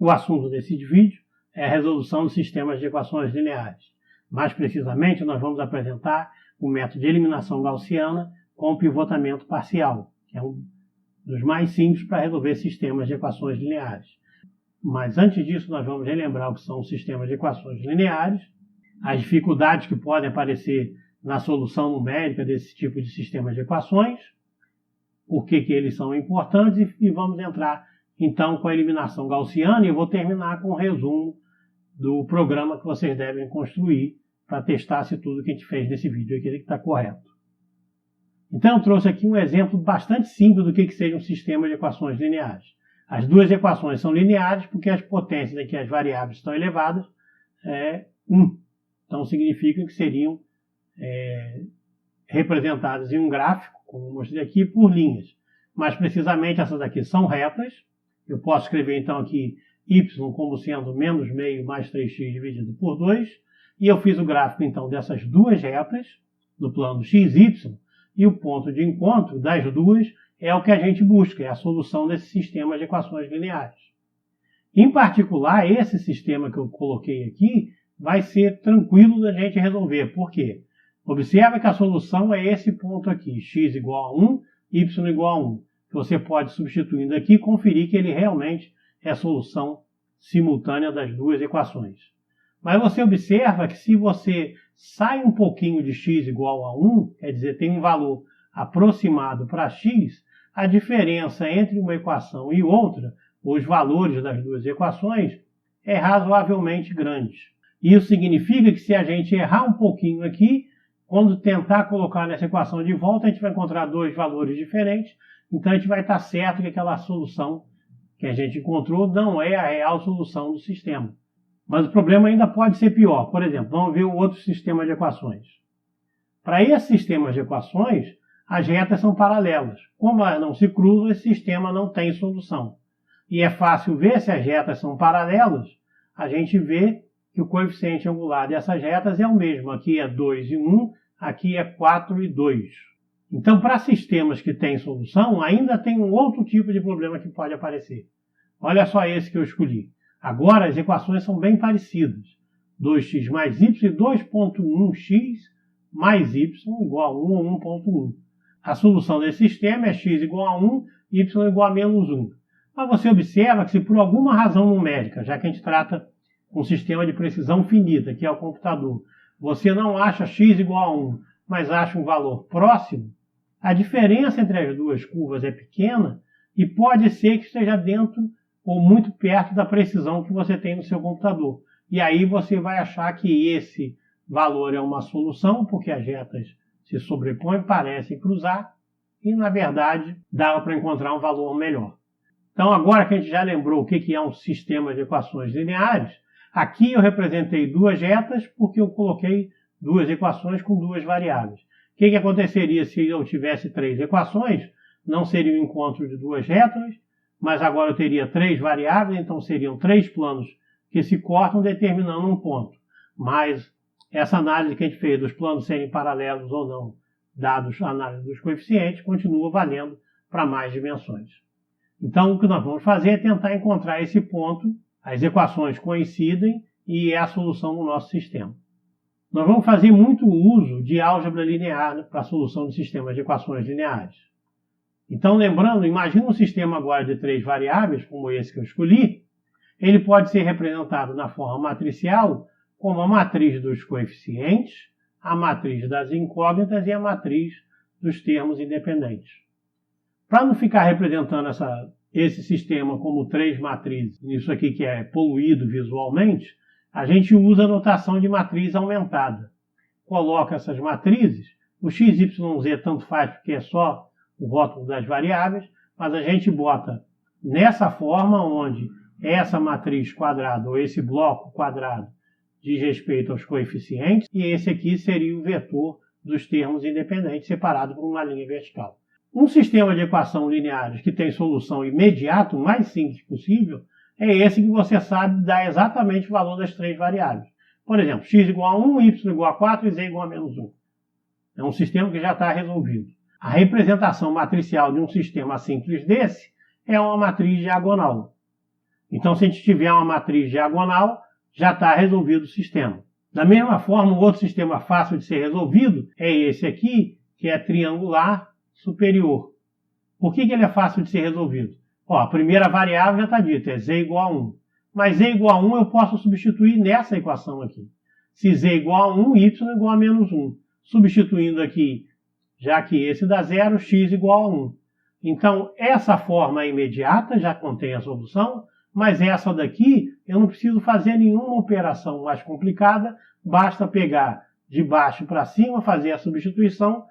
O assunto desse vídeo é a resolução dos sistemas de equações lineares. Mais precisamente, nós vamos apresentar o método de eliminação gaussiana com pivotamento parcial, que é um dos mais simples para resolver sistemas de equações lineares. Mas antes disso, nós vamos relembrar o que são os sistemas de equações lineares, as dificuldades que podem aparecer na solução numérica desse tipo de sistema de equações, por que eles são importantes, e vamos entrar então com a eliminação gaussiana, e eu vou terminar com o resumo do programa que vocês devem construir para testar se tudo que a gente fez nesse vídeo aqui está correto. Então eu trouxe aqui um exemplo bastante simples do que seja um sistema de equações lineares. As duas equações são lineares porque as potências em que as variáveis estão elevadas é 1. Então significa que seriam representadas em um gráfico, como eu mostrei aqui, por linhas. Mais precisamente, essas aqui são retas. Eu posso escrever então aqui y como sendo menos meio mais 3x dividido por 2. E eu fiz o gráfico então dessas duas retas, do plano xy, e o ponto de encontro das duas é o que a gente busca, é a solução desse sistema de equações lineares. Em particular, esse sistema que eu coloquei aqui vai ser tranquilo da gente resolver. Por quê? Observa que a solução é esse ponto aqui, x igual a 1, y igual a 1. Que você pode, substituindo aqui, conferir que ele realmente é a solução simultânea das duas equações. Mas você observa que se você sai um pouquinho de x igual a 1, quer dizer, tem um valor aproximado para x, a diferença entre uma equação e outra, os valores das duas equações, é razoavelmente grande. Isso significa que se a gente errar um pouquinho aqui, quando tentar colocar nessa equação de volta, a gente vai encontrar dois valores diferentes, então a gente vai estar certo que aquela solução que a gente encontrou não é a real solução do sistema. Mas o problema ainda pode ser pior. Por exemplo, vamos ver o outro sistema de equações. Para esse sistema de equações, as retas são paralelas. Como elas não se cruzam, esse sistema não tem solução. E é fácil ver se as retas são paralelas. A gente vê que o coeficiente angular dessas retas é o mesmo. Aqui é 2 e 1, aqui é 4 e 2. Então, para sistemas que têm solução, ainda tem um outro tipo de problema que pode aparecer. Olha só esse que eu escolhi. Agora as equações são bem parecidas. 2x mais y e 2.1x mais y igual a 1 ou 1.1. A solução desse sistema é x igual a 1, y igual a menos 1. Mas você observa que se por alguma razão numérica, já que a gente trata com um sistema de precisão finita, que é o computador, você não acha x igual a 1, mas acha um valor próximo, a diferença entre as duas curvas é pequena e pode ser que esteja dentro ou muito perto da precisão que você tem no seu computador. E aí você vai achar que esse valor é uma solução, porque as retas se sobrepõem, parecem cruzar, e na verdade dava para encontrar um valor melhor. Então agora que a gente já lembrou o que é um sistema de equações lineares, aqui eu representei duas retas porque eu coloquei duas equações com duas variáveis. O que aconteceria se eu tivesse três equações? Não seria o encontro de duas retas, mas agora eu teria três variáveis, então seriam três planos que se cortam determinando um ponto. Mas essa análise que a gente fez dos planos serem paralelos ou não, dados a análise dos coeficientes, continua valendo para mais dimensões. Então o que nós vamos fazer é tentar encontrar esse ponto, as equações coincidem e é a solução do nosso sistema. Nós vamos fazer muito uso de álgebra linear para a solução de sistemas de equações lineares. Então, lembrando, imagina um sistema agora de três variáveis, como esse que eu escolhi. Ele pode ser representado na forma matricial como a matriz dos coeficientes, a matriz das incógnitas e a matriz dos termos independentes. Para não ficar representando esse sistema como três matrizes, isso aqui que é poluído visualmente, a gente usa a notação de matriz aumentada. Coloca essas matrizes, o x, y, z tanto faz porque é só o rótulo das variáveis, mas a gente bota nessa forma onde essa matriz quadrada ou esse bloco quadrado diz respeito aos coeficientes e esse aqui seria o vetor dos termos independentes separado por uma linha vertical. Um sistema de equação lineares que tem solução imediata, o mais simples possível, é esse que você sabe dar exatamente o valor das três variáveis. Por exemplo, x igual a 1, y igual a 4 e z igual a menos 1. É um sistema que já está resolvido. A representação matricial de um sistema simples desse é uma matriz diagonal. Então, se a gente tiver uma matriz diagonal, já está resolvido o sistema. Da mesma forma, um outro sistema fácil de ser resolvido é esse aqui, que é triangular superior. Por que ele é fácil de ser resolvido? Ó, a primeira variável já está dita, é z igual a 1. Mas z igual a 1 eu posso substituir nessa equação aqui. Se z igual a 1, y igual a menos 1. Substituindo aqui, já que esse dá 0, x igual a 1. Então, essa forma imediata já contém a solução, mas essa daqui eu não preciso fazer nenhuma operação mais complicada, basta pegar de baixo para cima, fazer a substituição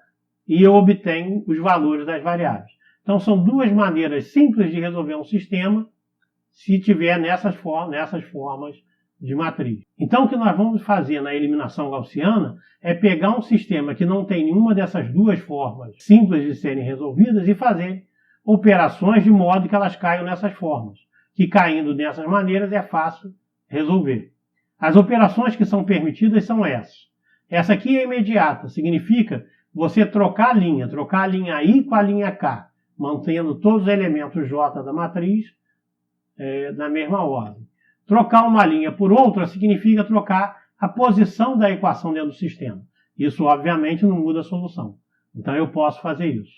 e eu obtenho os valores das variáveis. Então, são duas maneiras simples de resolver um sistema se tiver nessas formas de matriz. Então, o que nós vamos fazer na eliminação gaussiana é pegar um sistema que não tem nenhuma dessas duas formas simples de serem resolvidas e fazer operações de modo que elas caiam nessas formas. Que caindo dessas maneiras é fácil resolver. As operações que são permitidas são essas. Essa aqui é imediata, significa você trocar a linha I com a linha K, mantendo todos os elementos J da matriz na mesma ordem. Trocar uma linha por outra significa trocar a posição da equação dentro do sistema. Isso, obviamente, não muda a solução. Então, eu posso fazer isso.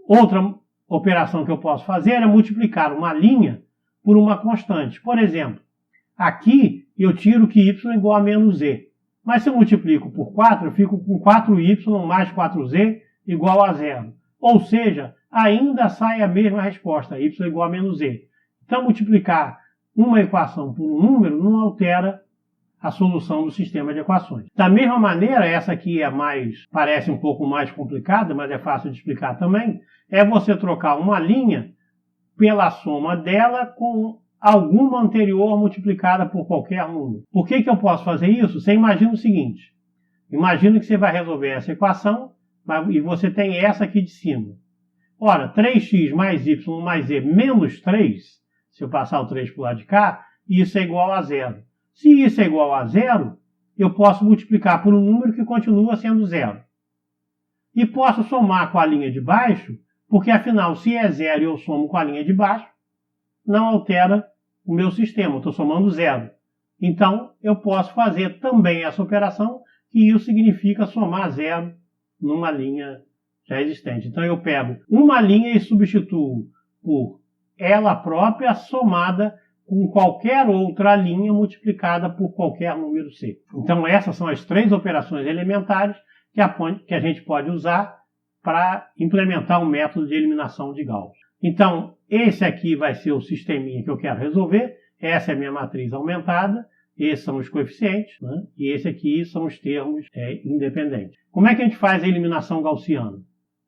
Outra operação que eu posso fazer é multiplicar uma linha por uma constante. Por exemplo, aqui eu tiro que y é igual a menos z. Mas se eu multiplico por 4, eu fico com 4y mais 4z igual a 0. Ou seja, ainda sai a mesma resposta, y é igual a menos z. Então, multiplicar uma equação por um número não altera a solução do sistema de equações. Da mesma maneira, essa aqui parece um pouco mais complicada, mas é fácil de explicar também, é você trocar uma linha pela soma dela com alguma anterior multiplicada por qualquer número. Por que eu posso fazer isso? Você imagina o seguinte, imagina que você vai resolver essa equação e você tem essa aqui de cima. Ora, 3x mais y mais z menos 3, se eu passar o 3 para o lado de cá, isso é igual a 0. Se isso é igual a 0, eu posso multiplicar por um número que continua sendo 0. E posso somar com a linha de baixo, porque afinal, se é 0 e eu somo com a linha de baixo, não altera o meu sistema, eu estou somando 0. Então, eu posso fazer também essa operação, que isso significa somar 0 numa linha já existente. Então, eu pego uma linha e substituo por ela própria somada com qualquer outra linha multiplicada por qualquer número C. Então, essas são as três operações elementares que a gente pode usar para implementar um método de eliminação de Gauss. Então, esse aqui vai ser o sisteminha que eu quero resolver. Essa é a minha matriz aumentada. Esses são os coeficientes, né? E esse aqui são os termos independentes. Como é que a gente faz a eliminação gaussiana?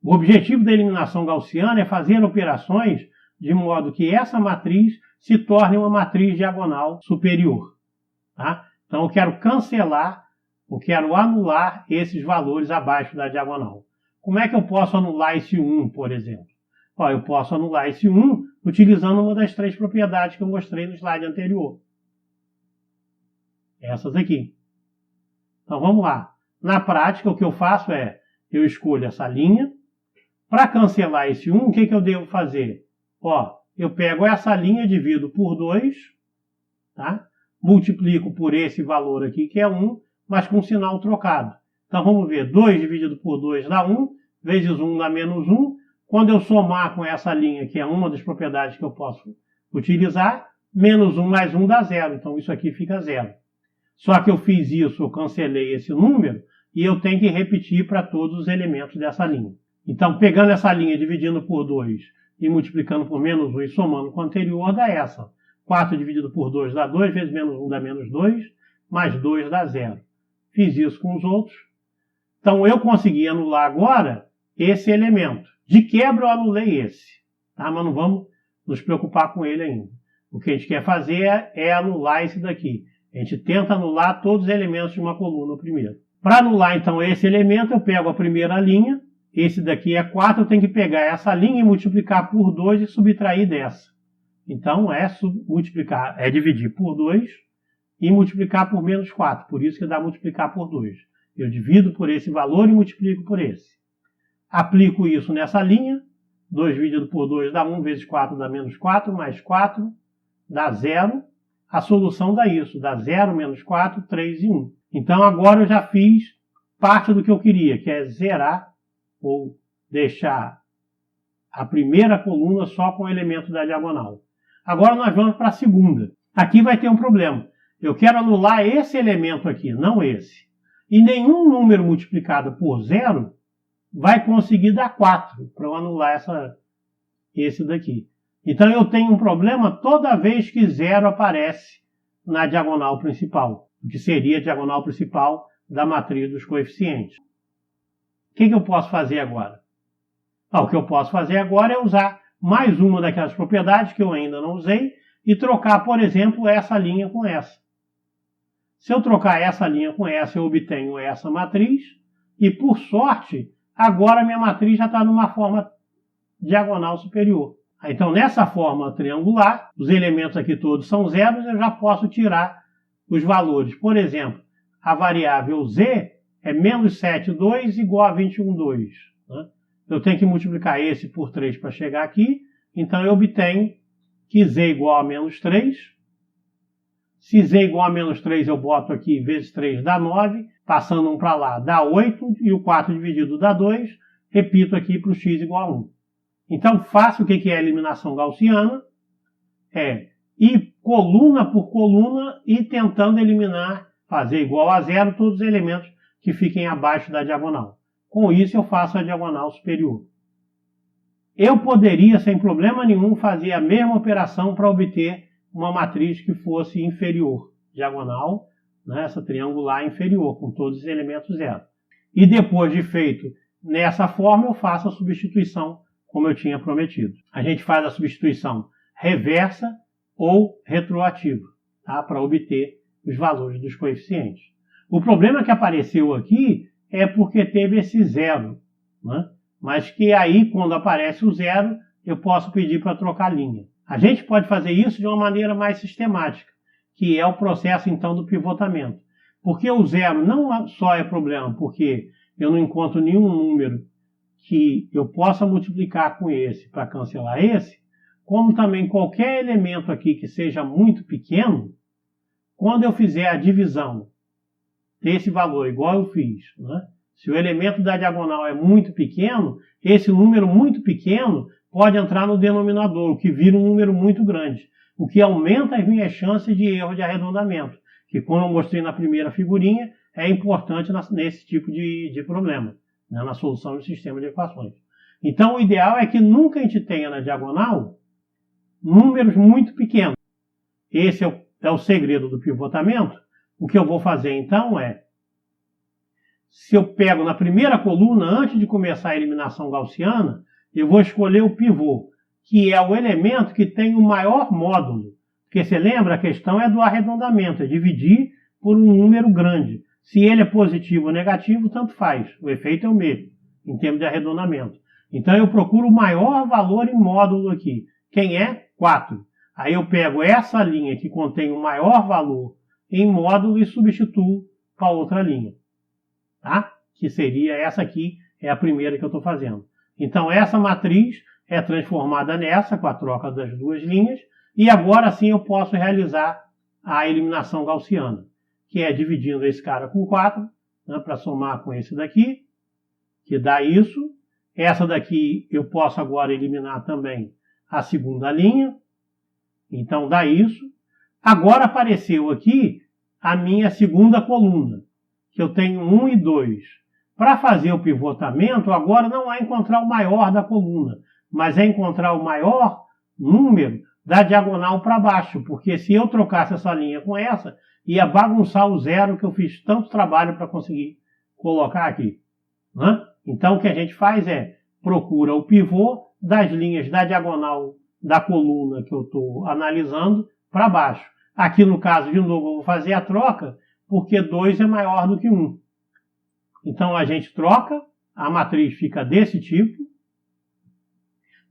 O objetivo da eliminação gaussiana é fazer operações de modo que essa matriz se torne uma matriz diagonal superior. Tá? Então, eu quero cancelar, eu quero anular esses valores abaixo da diagonal. Como é que eu posso anular esse 1, por exemplo? Ó, eu posso anular esse 1 utilizando uma das três propriedades que eu mostrei no slide anterior. Essas aqui. Então, vamos lá. Na prática, o que eu faço é, eu escolho essa linha. Para cancelar esse 1, o que eu devo fazer? Ó, eu pego essa linha, divido por 2, tá? Multiplico por esse valor aqui, que é 1, mas com sinal trocado. Então, vamos ver, 2 dividido por 2 dá 1, vezes 1 dá menos 1. Quando eu somar com essa linha, que é uma das propriedades que eu posso utilizar, menos 1 mais 1 dá 0. Então, isso aqui fica 0. Só que eu fiz isso, eu cancelei esse número, e eu tenho que repetir para todos os elementos dessa linha. Então, pegando essa linha, dividindo por 2 e multiplicando por menos 1 e somando com a anterior, dá essa. 4 dividido por 2 dá 2, vezes menos 1 dá menos 2, mais 2 dá 0. Fiz isso com os outros. Então, eu consegui anular agora esse elemento. De quebra, eu anulei esse. Tá? Mas não vamos nos preocupar com ele ainda. O que a gente quer fazer é anular esse daqui. A gente tenta anular todos os elementos de uma coluna primeiro. Para anular, então, esse elemento, eu pego a primeira linha. Esse daqui é 4, eu tenho que pegar essa linha e multiplicar por 2 e subtrair dessa. Então, é dividir por 2 e multiplicar por menos 4. Por isso que dá multiplicar por 2. Eu divido por esse valor e multiplico por esse. Aplico isso nessa linha. 2 dividido por 2 dá 1 vezes 4 dá menos 4, mais 4, dá 0, a solução dá isso, dá 0, menos 4, 3 e 1. Então agora eu já fiz parte do que eu queria, que é zerar ou deixar a primeira coluna só com o elemento da diagonal. Agora nós vamos para a segunda. Aqui vai ter um problema. Eu quero anular esse elemento aqui, não esse. E nenhum número multiplicado por 0 vai conseguir dar 4 para eu anular esse daqui. Então eu tenho um problema toda vez que 0 aparece na diagonal principal, o que seria a diagonal principal da matriz dos coeficientes. O que eu posso fazer agora? O que eu posso fazer agora é usar mais uma daquelas propriedades que eu ainda não usei e trocar, por exemplo, essa linha com essa. Se eu trocar essa linha com essa, eu obtenho essa matriz e, por sorte, agora minha matriz já está numa forma diagonal superior. Então, nessa forma triangular, os elementos aqui todos são zeros, eu já posso tirar os valores. Por exemplo, a variável z é menos 7,2 igual a 21,2. Né? Eu tenho que multiplicar esse por 3 para chegar aqui, então eu obtenho que z igual a menos 3. Se z igual a menos 3, eu boto aqui vezes 3 dá 9, passando um para lá dá 8, e o 4 dividido dá 2, repito aqui para o x igual a 1. Então, faço o que é a eliminação gaussiana, é ir coluna por coluna e tentando eliminar, fazer igual a 0 todos os elementos que fiquem abaixo da diagonal. Com isso, eu faço a diagonal superior. Eu poderia, sem problema nenhum, fazer a mesma operação para obter uma matriz que fosse inferior, diagonal, né, essa triangular inferior, com todos os elementos zero. E depois de feito nessa forma, eu faço a substituição como eu tinha prometido. A gente faz a substituição reversa ou retroativa, tá, para obter os valores dos coeficientes. O problema que apareceu aqui é porque teve esse zero, né? Mas que aí, quando aparece o zero, eu posso pedir para trocar linha. A gente pode fazer isso de uma maneira mais sistemática, que é o processo, então, do pivotamento. Porque o zero não só é problema, porque eu não encontro nenhum número que eu possa multiplicar com esse para cancelar esse, como também qualquer elemento aqui que seja muito pequeno, quando eu fizer a divisão desse valor, igual eu fiz, né? Se o elemento da diagonal é muito pequeno, esse número muito pequeno pode entrar no denominador, o que vira um número muito grande, o que aumenta as minhas chances de erro de arredondamento, que, como eu mostrei na primeira figurinha, é importante nesse tipo de problema, né, na solução de sistema de equações. Então, o ideal é que nunca a gente tenha na diagonal números muito pequenos. Esse é o segredo do pivotamento. O que eu vou fazer, então, é, se eu pego na primeira coluna, antes de começar a eliminação gaussiana, eu vou escolher o pivô, que é o elemento que tem o maior módulo. Porque você lembra, a questão é do arredondamento, é dividir por um número grande. Se ele é positivo ou negativo, tanto faz. O efeito é o mesmo, em termos de arredondamento. Então eu procuro o maior valor em módulo aqui. Quem é? 4. Aí eu pego essa linha que contém o maior valor em módulo e substituo para outra linha. Tá? Que seria essa aqui, é a primeira que eu estou fazendo. Então essa matriz é transformada nessa, com a troca das duas linhas, e agora sim eu posso realizar a eliminação gaussiana, que é dividindo esse cara com 4, né, para somar com esse daqui, que dá isso. Essa daqui eu posso agora eliminar também a segunda linha, então dá isso. Agora apareceu aqui a minha segunda coluna, que eu tenho 1 e 2. Para fazer o pivotamento, agora não é encontrar o maior da coluna, mas é encontrar o maior número da diagonal para baixo, porque se eu trocasse essa linha com essa, ia bagunçar o zero que eu fiz tanto trabalho para conseguir colocar aqui. Né? Então o que a gente faz é procura o pivô das linhas da diagonal da coluna que eu estou analisando para baixo. Aqui no caso, de novo, eu vou fazer a troca, porque 2 é maior do que 1. Então a gente troca, a matriz fica desse tipo,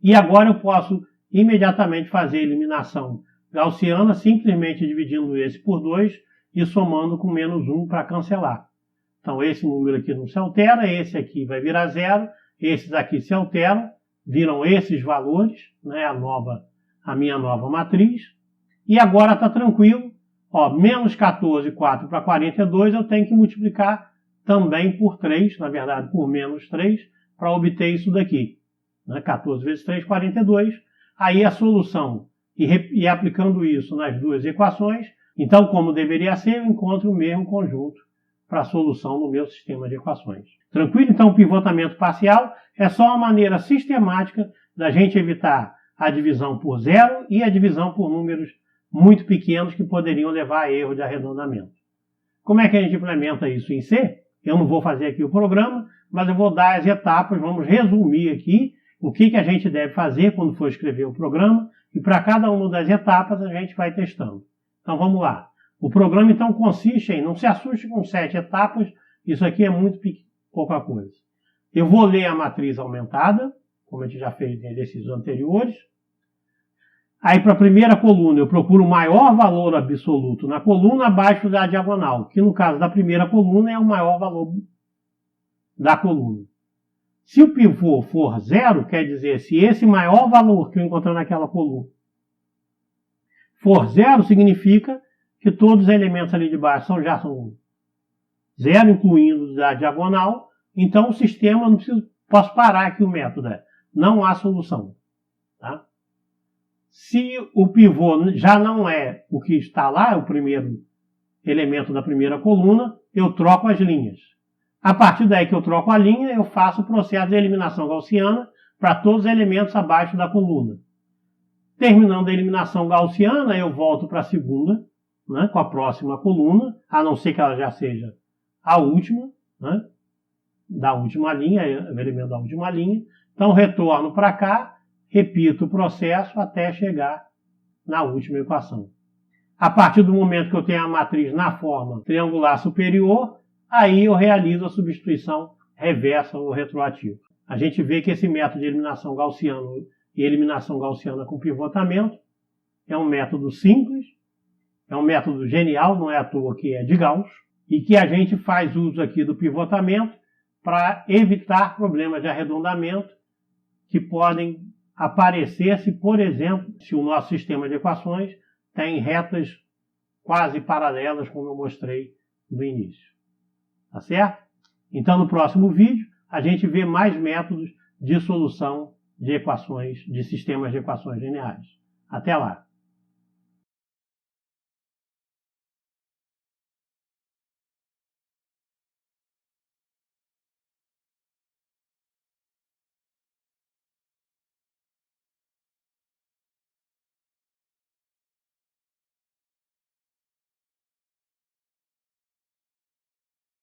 e agora eu posso imediatamente fazer a eliminação gaussiana, simplesmente dividindo esse por 2 e somando com menos 1 para cancelar. Então esse número aqui não se altera, esse aqui vai virar 0, esses aqui se alteram, viram esses valores, né, a minha nova matriz, E agora está tranquilo. Ó, menos 14, 4 para 42, eu tenho que multiplicar também por 3, na verdade por menos 3, para obter isso daqui. 14 vezes 3, 42. Aí a solução, e aplicando isso nas duas equações, então como deveria ser, eu encontro o mesmo conjunto para a solução no meu sistema de equações. Tranquilo? Então o pivotamento parcial é só uma maneira sistemática da gente evitar a divisão por zero e a divisão por números muito pequenos que poderiam levar a erro de arredondamento. Como é que a gente implementa isso em C? Eu não vou fazer aqui o programa, mas eu vou dar as etapas, vamos resumir aqui o que a gente deve fazer quando for escrever o programa, e para cada uma das etapas a gente vai testando. Então vamos lá. O programa então consiste em, não se assuste com 7 etapas, isso aqui é muito pouca coisa. Eu vou ler a matriz aumentada, como a gente já fez em exercícios anteriores. Aí para a primeira coluna eu procuro o maior valor absoluto na coluna abaixo da diagonal, que no caso da primeira coluna é o maior valor da coluna. Se o pivô for zero, quer dizer, se esse maior valor que eu encontrar naquela coluna for zero, significa que todos os elementos ali de baixo já são zero, incluindo da diagonal. Então o sistema, posso parar aqui o método, não há solução. Tá? Se o pivô já não é o que está lá, o primeiro elemento da primeira coluna, eu troco as linhas. A partir daí que eu troco a linha, eu faço o processo de eliminação gaussiana para todos os elementos abaixo da coluna. Terminando a eliminação gaussiana, eu volto para a segunda, com a próxima coluna, a não ser que ela já seja a última, da última linha, o elemento da última linha. Então, retorno para cá, repito o processo até chegar na última equação. A partir do momento que eu tenho a matriz na forma triangular superior, aí eu realizo a substituição reversa ou retroativa. A gente vê que esse método de eliminação gaussiana e eliminação gaussiana com pivotamento é um método simples, é um método genial, não é à toa que é de Gauss, e que a gente faz uso aqui do pivotamento para evitar problemas de arredondamento que podem aparecer se, por exemplo, se o nosso sistema de equações tem retas quase paralelas, como eu mostrei no início. Tá certo? Então, no próximo vídeo, a gente vê mais métodos de solução de equações, de sistemas de equações lineares. Até lá!